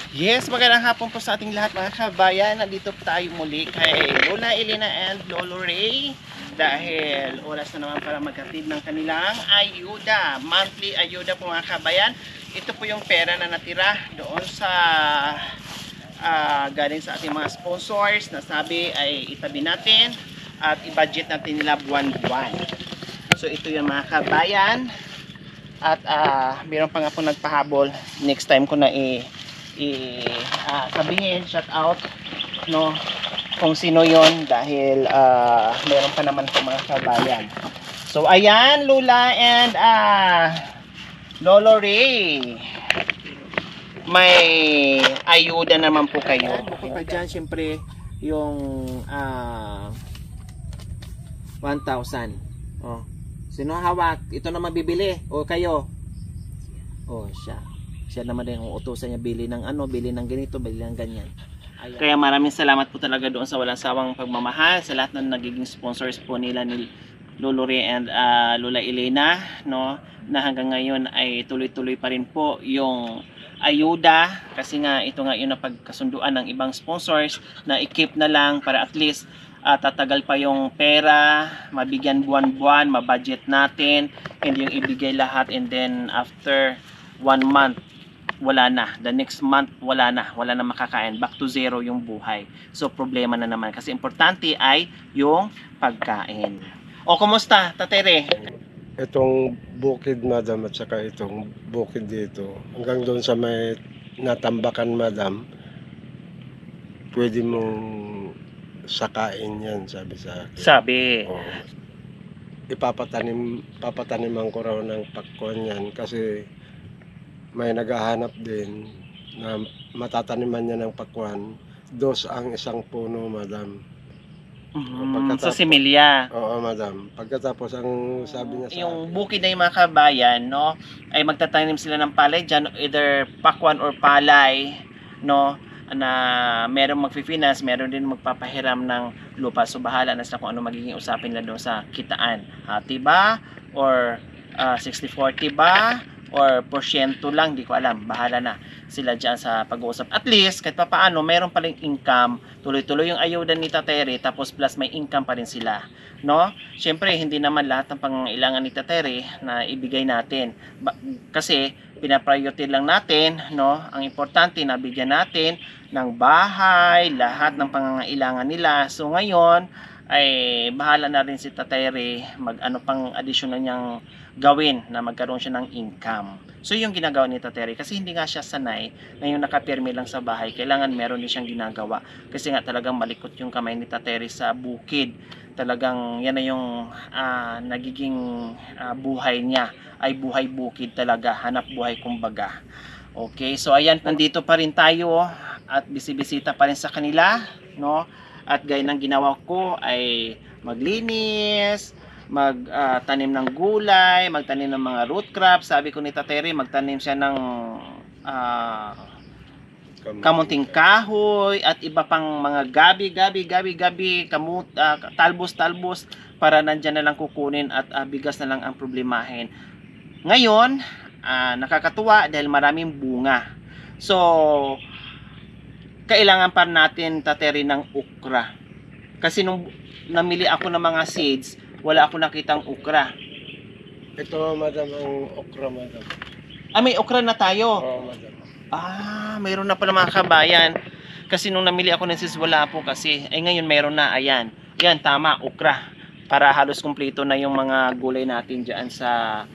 Yes, magandang hapon po sa ating lahat mga kabayan. Nandito po tayo muli kay Lola Elena and Lolo Ray dahil oras na naman para maghatid ng kanilang ayuda, monthly ayuda po mga kabayan. Ito po yung pera na natira doon sa galing sa ating mga sponsors na sabi ay itabi natin at i-budget natin nila buwan-buwan. So ito yung mga kabayan at meron pa nga po nagpahabol, next time ko na sabihin, shout out no kung sino yon dahil meron pa naman po mga kabayan. So ayan, Lula and Lolo Ray, may ayuda naman po kayo. Bukod pa dyan, syempre yung 1,000. Oh, sino hawak? Ito na mabibili o kayo? Oh, siya naman din kung utusan niya bili ng bili ng ganito, bili ng ganyan. Ayan. Kaya maraming salamat po talaga doon sa walang sawang pagmamahal sa lahat ng nagiging sponsors po nila ni Lolo Ray and Lola Elena, no, na hanggang ngayon ay tuloy-tuloy pa rin po yung ayuda kasi nga ito nga yung napagkasunduan ng ibang sponsors na i-keep na lang para at least tatagal pa yung pera, mabigyan buwan-buwan, mabudget natin, hindi yung ibigay lahat and then after 1 month wala na, the next month wala na makakain, back to zero yung buhay. So problema na naman kasi importante ay yung pagkain. O kumusta, Tatere? Itong bukid, madam, at saka itong bukid dito, hanggang doon sa may natambakan, madam, pwede mong sakain yan, sabi sa akin. Sabi. Oo. Papataniman ko raw ng pakwan yan kasi may naghahanap din na matataniman niya ng pakwan. Dos ang isang puno, madam. Sa similya. Oo, madam. Pagkatapos ang sabi niya sa yung akin, bukid na yung mga kabayan, no, ay magtatanim sila ng palay dyan, either pakwan or palay, no, na merong magfi-finance, meron din magpapahiram ng lupa. So bahala na sila kung ano magiging usapin nila doon sa kitaan. Hati ba? Or 60-40 ba? Or porsyento lang, di ko alam. Bahala na sila dyan sa pag-uusap. At least, kahit pa paano, meron pa rin income. Tuloy-tuloy yung ayuda ni Tatere, tapos plus may income pa rin sila. No? Siyempre, hindi naman lahat ng pangangailangan ni Tatere na ibigay natin. Kasi, pinapriority lang natin, no? Ang importante, nabigyan natin ng bahay, lahat ng pangangailangan nila. So, ngayon, ay bahala na rin si Tatere mag-ano pang additional niyang gawin na magkaroon siya ng income. So yung ginagawa ni Tatere kasi hindi nga siya sanay na yung nakapirmi lang sa bahay, kailangan meron din siyang ginagawa kasi nga talagang malikot yung kamay ni Tatere sa bukid. Talagang yan na yung nagiging buhay niya, ay buhay bukid talaga, hanap buhay kumbaga. Okay, so ayan, nandito pa rin tayo at bisibisita pa rin sa kanila, no? At gaya ng ginawa ko ay maglinis, magtanim ng gulay, magtanim ng mga root crops. Sabi ko ni Tatere, magtanim siya ng kamunting kahoy at iba pang mga gabi, talbos para nandyan na lang kukunin at bigas na lang ang problemahin. Ngayon, nakakatuwa dahil maraming bunga. So, kailangan pa natin, Tatere, ng okra. Kasi nung namili ako ng mga seeds, wala ako nakitang okra. ito, madam, ang okra, madam. May okra na tayo. Oo, madam. Mayroon na pala mga kabayan. Kasi nung namili ako ng seeds, wala po kasi. Ay ngayon mayroon na, ayan. Yan, tama, okra. Para halos kumpleto na yung mga gulay natin dyan sa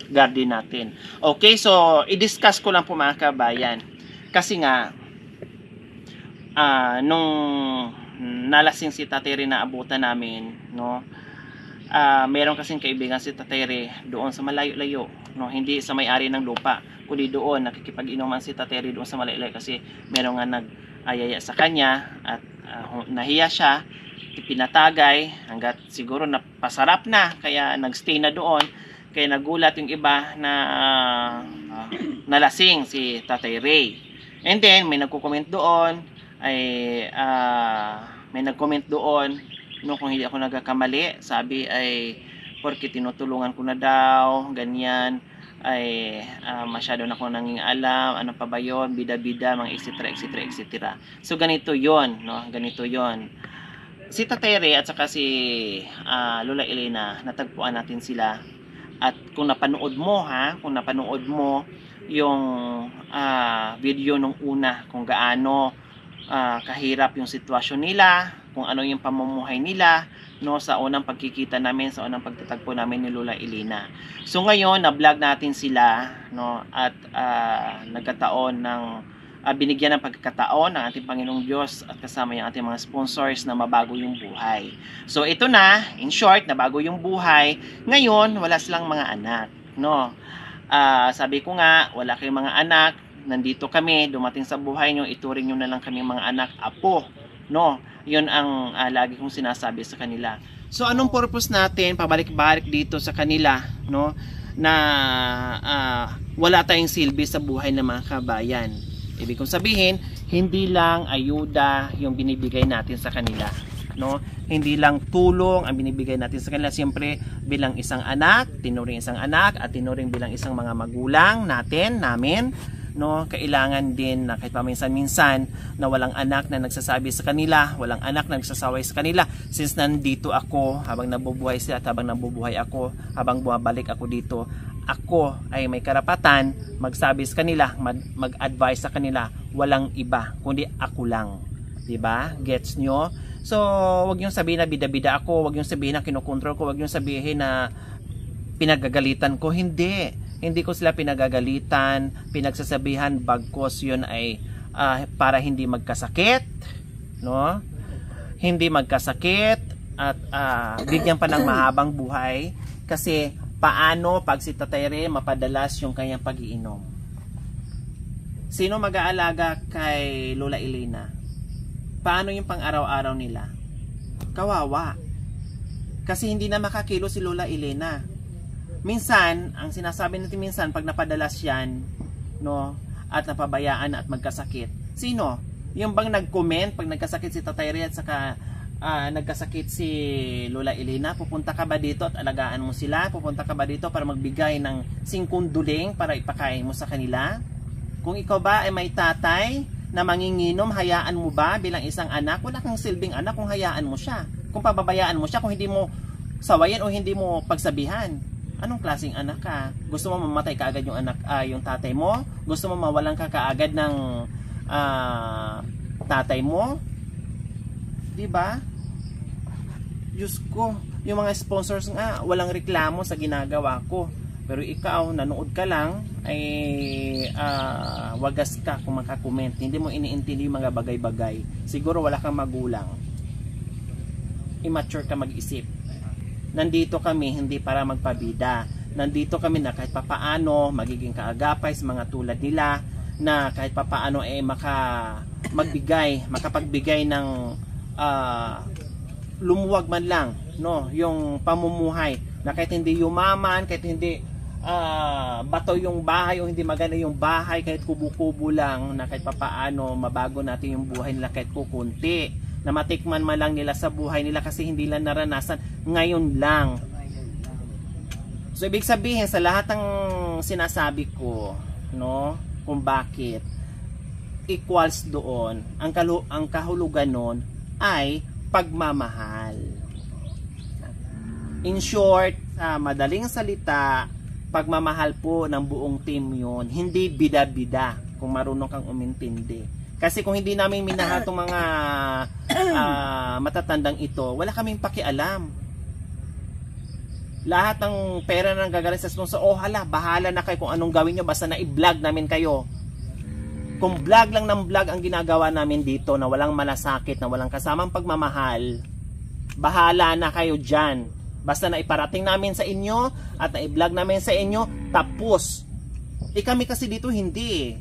garden natin. Okay, so i-discuss ko lang po mga kabayan. Kasi nga, nung nalasing si Tatere na abutan namin, no, meron kasing kaibigan si Tatere doon sa malayo-layo, no, hindi sa may-ari ng lupa, kundi doon nakikipag-inuman si Tatere doon sa malayo-layo kasi meron nga nag-ayaya sa kanya at nahiya siya, pinatagay hanggat siguro napasarap na kaya nagstay na doon. Kaya nagulat yung iba na nalasing si Tatere. And then may nagko-comment doon no, kung hindi ako nagkakamali, sabi ay porque tinutulungan ko na daw, ganyan, ay masyado na akong nanging alam, ano pa ba yun, bida-bida, mga etc. So ganito yon, no? Ganito yon. Si Tatere at saka si Lola Elena, natagpuan natin sila. At kung napanood mo yung video nung una, kung gaano kahirap yung sitwasyon nila, kung ano yung pamumuhay nila, no, sa unang pagkikita namin, sa unang pagtatagpo namin ni Lola Elena. So ngayon, na-vlog natin sila, no, at nagkataon ng binigyan ng pagkakataon ng ating Panginoong Diyos at kasama yung ating mga sponsors na mabago yung buhay. So ito na, in short, nabago yung buhay. Ngayon, wala silang mga anak, no. Sabi ko nga, wala kayong mga anak, nandito kami, dumating sa buhay nyo, ituring nyo na lang kami mga anak, apo, no. Yun ang lagi kong sinasabi sa kanila. So anong purpose natin pabalik-balik dito sa kanila, no, na wala tayong silbi sa buhay ng mga kabayan? Ibig kong sabihin, hindi lang ayuda yung binibigay natin sa kanila, no? Hindi lang tulong ang binibigay natin sa kanila. Siyempre, bilang isang anak, tinuring isang anak at tinuring bilang isang mga magulang namin, no, kailangan din na kahit paminsan-minsan na walang anak na nagsasabi sa kanila, walang anak na nagsasaway sa kanila, since nandito ako habang nabubuhay sila at habang nabubuhay ako, habang bumabalik ako dito, ako ay may karapatan magsabi sa kanila, mag-advise sa kanila, walang iba kundi ako lang, 'di ba? Gets nyo? So wag niyo sabihin na bida-bida ako, wag niyo sabihin na kinokontrol ko, wag niyo sabihin na pinagagalitan ko. Hindi ko sila pinagagalitan, pinagsasabihan, bagkos yun ay para hindi magkasakit, no? Hindi magkasakit at bigyan pa ng mahabang buhay. Kasi paano pag si Tatere mapadalas yung kanyang pag-iinom? Sino mag-aalaga kay Lola Elena? Paano yung pang-araw-araw nila? Kawawa. Kasi hindi na makakilo si Lola Elena. Minsan, ang sinasabi natin minsan, pag napadalas yan, no, at napabayaan at magkasakit, sino? Yung bang nag-comment pag nagkasakit si Tatere at saka nagkasakit si Lola Elena, pupunta ka ba dito at alagaan mo sila? Pupunta ka ba dito para magbigay ng singkunduling para ipakain mo sa kanila? Kung ikaw ba ay may tatay na manginginom, hayaan mo ba bilang isang anak? Wala kang silbing anak kung hayaan mo siya. Kung pababayaan mo siya, kung hindi mo sawayan o hindi mo pagsabihan. Anong klaseng anak ka? Gusto mo mamatay kaagad yung anak, yung tatay mo? Gusto mo mawalan ka kaagad ng tatay mo? 'Di ba? Diyos ko, yung mga sponsors nga walang reklamo sa ginagawa ko. Pero ikaw, nanood ka lang, ay wagas ka kung makakomment. Hindi mo iniintindi yung mga bagay-bagay. Siguro wala kang magulang. Immature ka mag-isip. Nandito kami hindi para magpabida. Nandito kami na kahit papaano magiging kaagapay sa mga tulad nila, na kahit papaano makapagbigay ng lumuwag man lang, no, yung pamumuhay, na kahit hindi yumaman, kahit hindi bato yung bahay o hindi maganda yung bahay, kahit kubo-kubo lang, na kahit papaano mabago natin yung buhay nila kahit kukunti, na matikman man lang nila sa buhay nila kasi hindi lang naranasan ngayon lang. So ibig sabihin sa lahat ng sinasabi ko, no, kung bakit equals doon, ang kahulugan nun ay pagmamahal. In short, sa madaling salita, pagmamahal po ng buong team yun. Hindi bida-bida, kung marunong kang umintindi. Kasi kung hindi namin minahal itong mga matatandang ito, wala kaming pakialam. Lahat ng pera nang gagaling sa sponsor, hala, bahala na kayo kung anong gawin nyo, basta na i-vlog namin kayo. Kung vlog lang ng vlog ang ginagawa namin dito, na walang malasakit, na walang kasamang pagmamahal, bahala na kayo dyan. Basta na iparating namin sa inyo at na i-vlog namin sa inyo, tapos. Kami kasi dito hindi.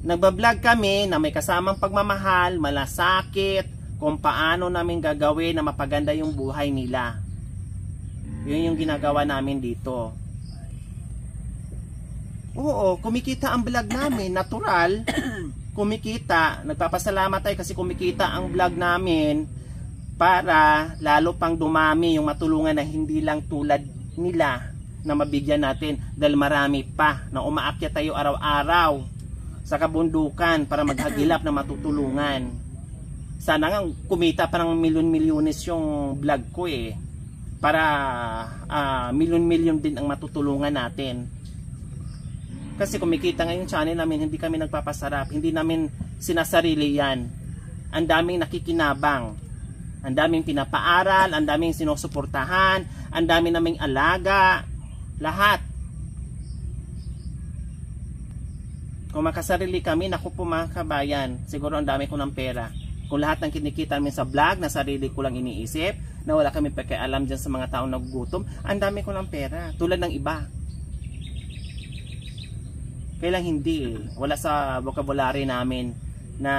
Nagbablog kami na may kasamang pagmamahal, malasakit, kung paano namin gagawin na mapaganda yung buhay nila. Yun yung ginagawa namin dito. Oo, kumikita ang vlog namin, natural. Kumikita, nagpapasalamat tayo kasi kumikita ang vlog namin para lalo pang dumami yung matulungan na hindi lang tulad nila na mabigyan natin dahil marami pa na umaakyat tayo araw-araw sa kabundukan para maghagilap na matutulungan. Sana nga kumita pa ng milyon-milyones yung vlog ko para milyon-milyon din ang matutulungan natin. Kasi kumikita ngayon channel namin, hindi kami nagpapasarap, hindi namin sinasarili yan. Ang daming nakikinabang, ang daming pinapaaral, ang daming sinusuportahan, ang daming naming alaga, lahat. Kung makasarili kami, naku po mga kabayan, siguro ang dami ko ng pera. Kung lahat ng kinikita namin sa vlog, na sarili ko lang iniisip, na wala kami pakialam dyan sa mga taong nagugutom, ang dami ko ng pera, tulad ng iba. Kailang hindi, wala sa vocabulary namin na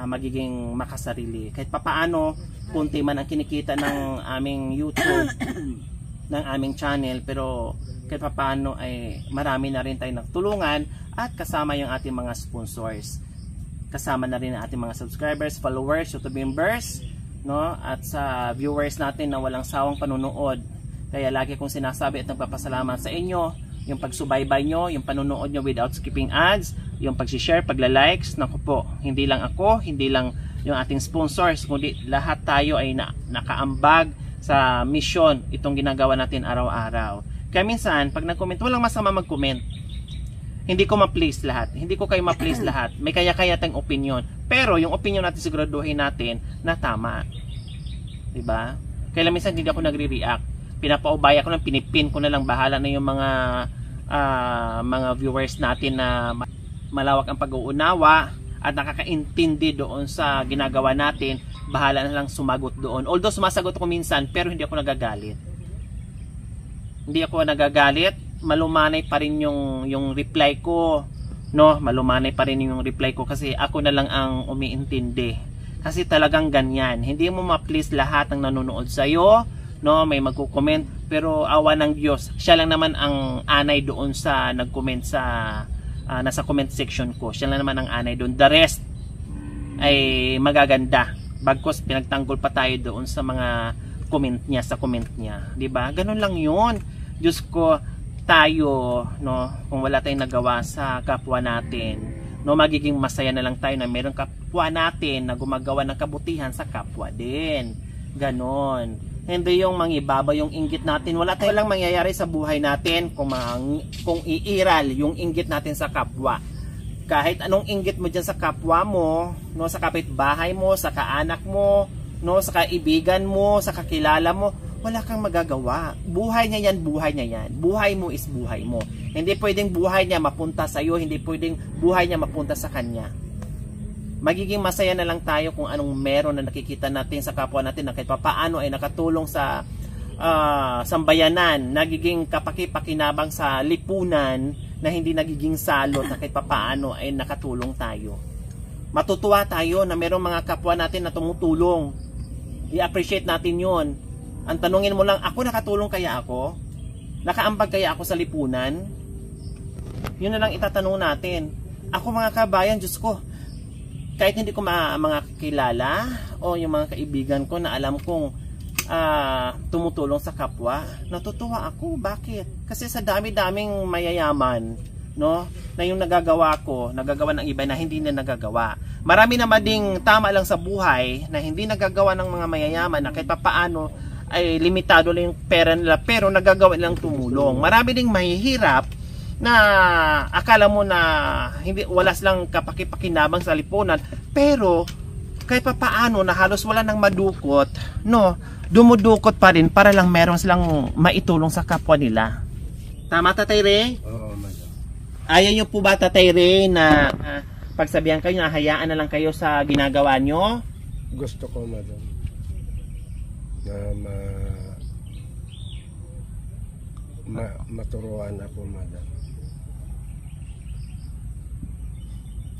magiging makasarili. Kahit papaano, kunti man ang kinikita ng aming YouTube, ng aming channel, pero kahit papaano ay marami na rin tayong nagtulungan at kasama yung ating mga sponsors. Kasama na rin ang ating mga subscribers, followers, YouTube members, no? At sa viewers natin na walang sawang panunood. Kaya lagi kong sinasabi at nagpapasalamat sa inyo, yung pagsubaybay nyo, yung panunood nyo without skipping ads, yung pag-share, pagla-likes. Naku po, hindi lang ako, hindi lang yung ating sponsors, kundi lahat tayo ay nakaambag sa mission itong ginagawa natin araw-araw. Kaya minsan, pag nag-comment, walang masama mag-comment. Hindi ko ma-please lahat. Hindi ko kayo ma-please lahat. May kaya-kaya tayong opinion. Pero yung opinion natin siguraduhin natin na tama. Diba? Kaya minsan hindi ako nagre-react. Pinapaubaya ko lang, pinipin ko na lang, bahala na yung mga viewers natin na malawak ang pag-uunawa at nakakaintindi doon sa ginagawa natin, bahala na lang sumagot doon. Although sumasagot ko minsan, pero hindi ako nagagalit. Hindi ako nagagalit, malumanay pa rin yung reply ko, no? Malumanay pa rin yung reply ko kasi ako na lang ang umiintindi. Kasi talagang ganyan. Hindi mo ma-please lahat ng nanonood sa'yo, no? May magko-comment, pero awa ng Diyos, siya lang naman ang anay doon sa nag-comment sa nasa comment section ko. Siya lang naman ang anay doon. The rest ay magaganda. Bagkos pinagtanggol pa tayo doon sa mga comment niya, sa comment niya. 'Di ba? Ganun lang 'yon. Diyos ko, tayo, no, kung wala tayong nagawa sa kapwa natin, no, magiging masaya na lang tayo na mayroong kapwa natin na gumagawa ng kabutihan sa kapwa din. Ganon. Hindi yung mangibabaw yung inggit natin. Wala tayong lang mangyayari sa buhay natin kung iiral yung inggit natin sa kapwa. Kahit anong inggit mo dyan sa kapwa mo, no, sa kapitbahay mo, sa kaanak mo, no, sa kaibigan mo, sa kakilala mo, wala kang magagawa. Buhay niya yan, buhay niya yan. Buhay mo is buhay mo. Hindi pwedeng buhay niya mapunta sa iyo, hindi pwedeng buhay niya mapunta sa kanya. Magiging masaya na lang tayo kung anong meron na nakikita natin sa kapwa natin na kahit papaano ay nakatulong sa sambayanan, nagiging kapaki-pakinabang sa lipunan na hindi nagiging salot na kahit papaano ay nakatulong tayo. Matutuwa tayo na merong mga kapwa natin na tumutulong. I-appreciate natin yon. Ang tanungin mo lang, ako nakatulong kaya ako? Nakaambag kaya ako sa lipunan? Yun na lang itatanong natin. Ako mga kabayan, Diyos ko, kahit hindi ko mga kilala o yung mga kaibigan ko na alam kong tumutulong sa kapwa, natutuwa ako. Bakit? Kasi sa dami-daming mayayaman, no, na yung nagagawa ng iba na hindi na nagagawa. Marami naman ding tama lang sa buhay na hindi nagagawa ng mga mayayaman na kahit papaano ay limitado lang yung pera nila pero nagagawa lang tumulong. Marami ding mahihirap na akala mo na wala silang kapaki-pakinabang sa lipunan, pero kahit papaano na halos wala nang madukot, no, dumudukot pa rin para lang meron silang maitulong sa kapwa nila. Tama, Tatay Ray? Oo, madam. Ayaw nyo po ba, Tatay Ray, na pagsabihan kayo, na hayaan na lang kayo sa ginagawa nyo? Gusto ko, madam, na maturuan ako, madam.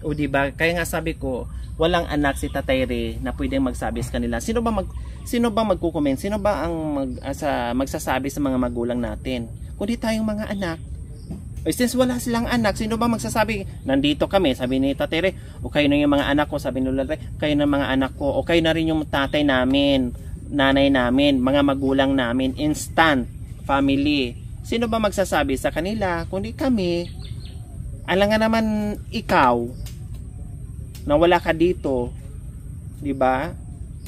O diba? Kaya nga sabi ko, walang anak si Tatay Ray na pwedeng magsabi sa kanila. Sino ba magko-comment? Sino ba ang magsasabi sa mga magulang natin? Kundi tayong mga anak. O since wala silang anak, sino ba magsasabi? Nandito kami, sabi ni Tatay Ray, o kayo na yung mga anak ko, sabi ni Lola Ray, kayo na mga anak ko, o kayo na rin yung tatay namin, nanay namin, mga magulang namin, instant. family. Sino ba magsasabi sa kanila kundi kami? Alangan naman ikaw na wala ka dito, 'di ba?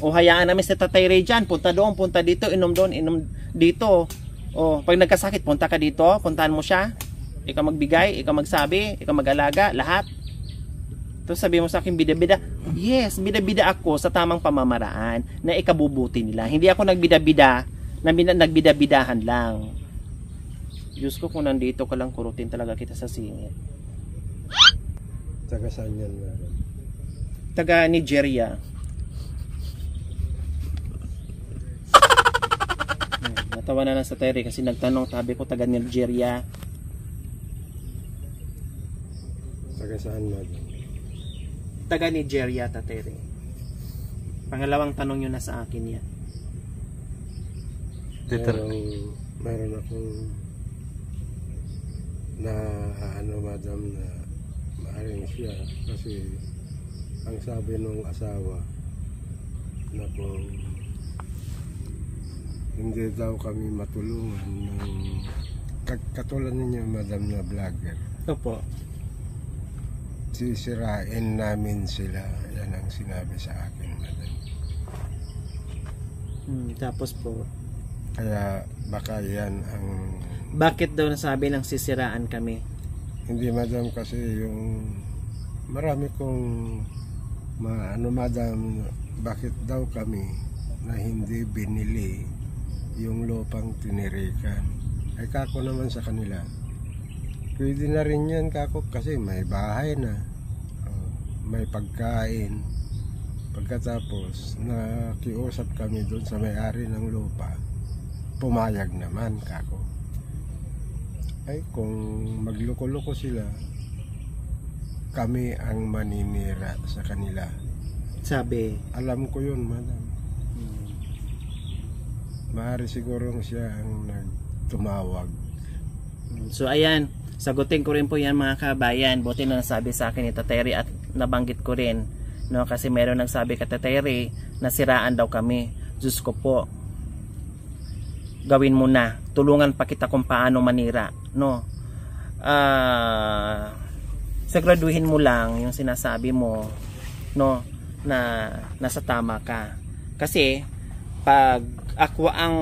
O hayaan namin si Tatay Ray dyan, punta doon, punta dito, inom doon, inom dito. O pag nagkasakit, punta ka dito, puntahan mo siya. Ikaw magbigay, ikaw magsabi, ikaw mag-alaga, lahat. Tapos sabi mo sa akin, bida-bida. Yes, bida-bida ako sa tamang pamamaraan na ikabubuti nila. Hindi ako nagbida-bida, nagbida-bidahan lang. Diyos ko, kung nandito ka lang, kurutin talaga kita sa singit. Taga saan yan, madam? Taga Nigeria. Natawa na lang sa Terry kasi nagtanong, sabi ko taga Nigeria. Taga saan, madam? Taga Nigeria, Tateri. Pangalawang tanong yun na sa akin yan. Meron akong na madam, na maaring siya kasi ang sabi nung asawa na kung hindi daw kami matulungan ng katulad ninyo, madam, na vlogger, Opo. sisirain namin sila. Yan ang sinabi sa akin, madam. Tapos po, Kaya baka yan ang... bakit daw nasabi ng sisiraan kami? Hindi, madam, kasi yung marami kong madam, bakit daw kami na hindi binili yung lupang tinirikan. Ay kako naman sa kanila, pwede na rin yan, kako, kasi may bahay na, may pagkain. Pagkatapos nakiusap kami doon sa may-ari ng lupa, pumayag naman, kako. Ay kung magloko-loko sila, kami ang maninira sa kanila. Sabi. Alam ko yun, madam. Maaari siguro siya ang nagtumawag. So ayan, sagutin ko rin po yan, mga kabayan. Buti na nasabi sa akin ni Tatay at nabanggit ko rin, no, kasi meron nagsabi kay Tatay na siraan daw kami. Diyos ko po, gawin mo na, tulungan pa kita kung paano manira, no. Siguraduhin mo lang yung sinasabi mo, no, na nasa tama ka. Kasi pag ako ang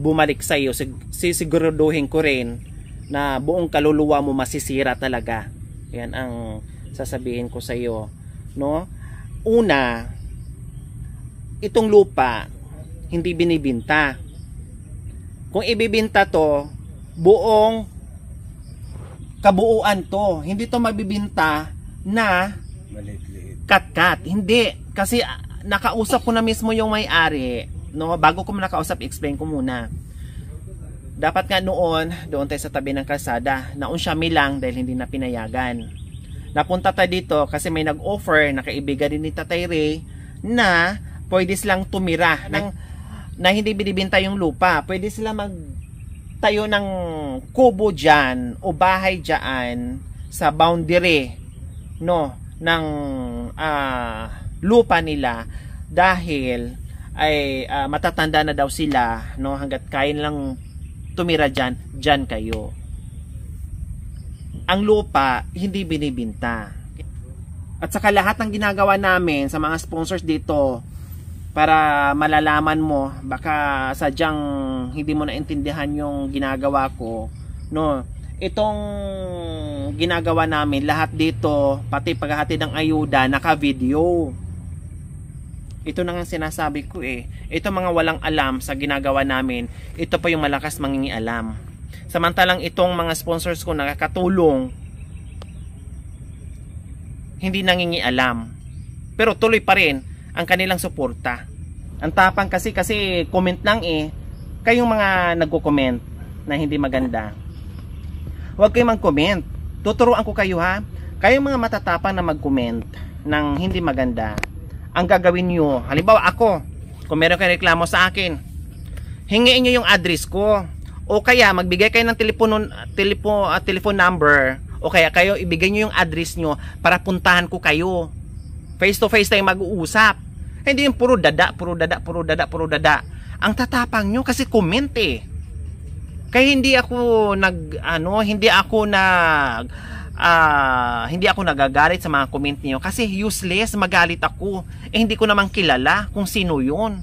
bumalik sa iyo, sisiguraduhin ko rin na buong kaluluwa mo masisira talaga. Yan ang sasabihin ko sa iyo, no. Una, itong lupa hindi binibinta. Kung ibibinta to, buong kabuuan to. Hindi to mabibinta na Maliit-liit. kat-kat. Hindi. Kasi nakausap ko na mismo yung may-ari. No? Bago ko nakausap, explain ko muna. Dapat nga noon, doon tayo sa tabi ng kalsada, naun siya milang dahil hindi na pinayagan. Napunta tayo dito kasi may nag-offer na kaibigan din ni Tatay Ray na pwede silang tumira na hindi binibinta yung lupa. Pwede sila magtayo ng kubo dyan o bahay dyan sa boundary, no, ng lupa nila dahil ay matatanda na daw sila, no, hanggat kaya lang tumira dyan, dyan kayo. Ang lupa hindi binibinta. At saka lahat ng ginagawa namin sa mga sponsors dito, para malalaman mo, baka sadyang hindi mo naintindihan yung ginagawa ko, no. Itong ginagawa namin, lahat dito, pati paghahatid ng ayuda, naka-video. Ito na nga sinasabi ko eh. Ito mga walang alam sa ginagawa namin, ito pa yung malakas mangingialam. Samantalang itong mga sponsors ko nakakatulong, hindi nangingialam. Pero tuloy pa rin ang kanilang suporta. Ang tapang kasi comment lang eh. Kayong mga nagko-comment na hindi maganda, huwag kayong mag-comment. Tuturuan ko kayo, ha. Kayong mga matatapang na mag-comment ng hindi maganda, ang gagawin nyo, halimbawa ako, kung meron kayong reklamo sa akin, hingiin nyo yung address ko, o kaya magbigay kayo ng telephone number, o kaya kayo ibigay nyo yung address nyo para puntahan ko kayo. Face to face tayo mag-uusap. Hindi yung puro dada. Ang tatapang nyo kasi comment eh. Kaya hindi ako hindi ako nagagalit sa mga comment niyo kasi useless, magalit ako. Hindi ko naman kilala kung sino 'yun.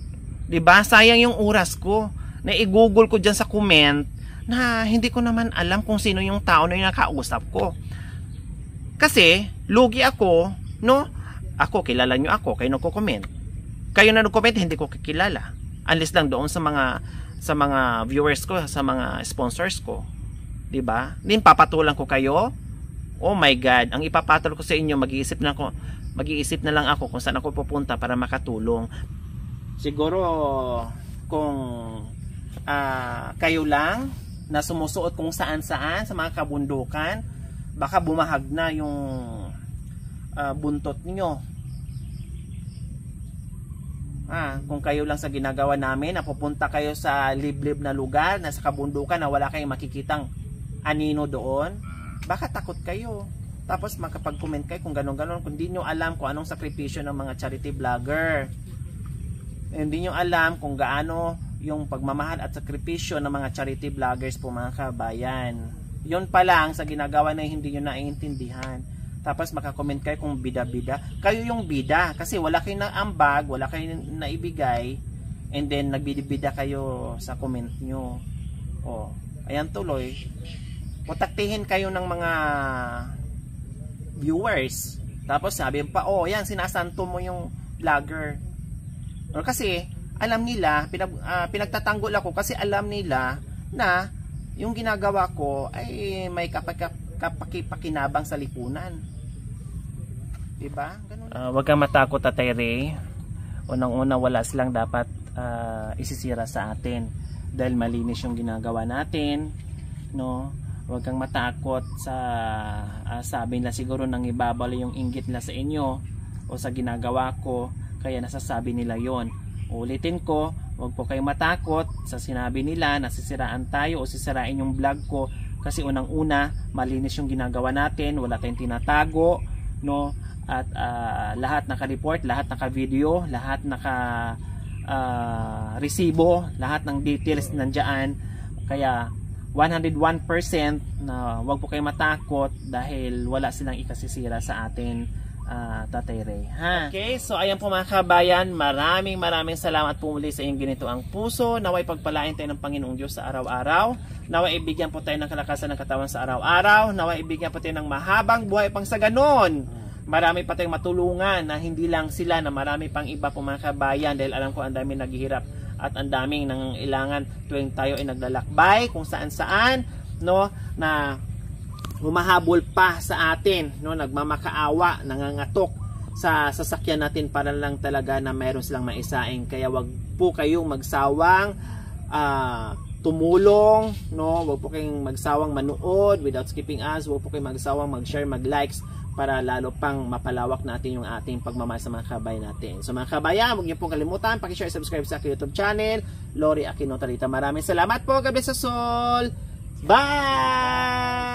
'Di ba? Sayang yung oras ko na i-google ko diyan sa comment na hindi ko naman alam kung sino yung tao na yung nakausap ko. Kasi lugi ako, no? Ako kilala niyo ako, kayo nagko-comment. Kayo na nagko-comment hindi ko kikilala. Unless lang doon sa mga viewers ko, sa mga sponsors ko. 'Di ba? Din papatulan ko kayo. Oh my God, ang ipapatol ko sa inyo, mag-iisip na lang ako kung saan ako pupunta para makatulong. Siguro kung kayo lang na sumusuot kung saan-saan sa mga kabundukan, baka bumahag na yung buntot niyo. Kung kayo lang sa ginagawa namin, na pupunta kayo sa liblib na lugar, na sa kabundukan na wala kayong makikitang anino doon, baka takot kayo. Tapos makapag-comment kayo kung ganon-ganon, kung di nyo alam kung anong sakripisyo ng mga charity vlogger. Hindi nyo alam kung gaano yung pagmamahal at sakripisyo ng mga charity vloggers po mga kabayan. Yun pa lang sa ginagawa na hindi nyo naiintindihan. Tapos makakomment kayo kung bida-bida. Kayo yung bida kasi wala kayong naambag, wala kayong naibigay, and then nagbidibida kayo sa comment nyo. O, ayan tuloy. Putaktihin kayo ng mga viewers. Tapos sabi pa, oh yan, sinasanto mo yung vlogger. O, kasi alam nila, pinagtatanggol ako kasi alam nila na yung ginagawa ko ay may kapakipakinabang sa lipunan. Diba? Huwag kang matakot, Tatay Ray. Unang-una, wala silang dapat isisira sa atin dahil malinis yung ginagawa natin, no? Huwag kang matakot sa sabi nila siguro nang ibabalo yung inggit nila sa inyo o sa ginagawa ko, kaya nasasabi nila yon. Ulitin ko, huwag po kayong matakot sa sinabi nila na sisiraan tayo o sisirain yung vlog ko, kasi unang-una, malinis yung ginagawa natin, wala tayong tinatago, no? At lahat naka-report, lahat naka-video, lahat naka-resibo, lahat ng details nandiyan. Kaya 101% na huwag po kayong matakot dahil wala silang ikasisira sa atin, Tatay Ray. Okay, so ayan po mga kabayan, maraming salamat po muli sa inyong ginito ang puso. Naway pagpalain tayo ng Panginoong Diyos sa araw-araw. Naway ibigyan po tayo ng kalakasan ng katawan sa araw-araw. Naway ibigyan po tayo ng mahabang buhay pang sa ganon. Marami pa tayong matulungan na hindi lang sila, na marami pang iba po mga kabayan, dahil alam ko ang daming naghihirap at ang daming nangangailangan tuwing tayo ay naglalakbay kung saan-saan, no, na humahabol pa sa atin, no, nagmamakaawa, nangangatok sa sasakyan natin para lang talaga na mayroon silang maisaing. Kaya wag po kayong magsawang tumulong, no, wag po kayong magsawang manood without skipping us, wag po kayong magsawang mag-share, mag-likes, para lalo pang mapalawak natin yung ating pagmamahal sa mga kabayan natin. So mga kabayan, huwag niyo pong kalimutan, paki-share, subscribe sa aking YouTube channel, Lori Aquino Tarita. Maraming salamat po, gabi sa sol. Bye!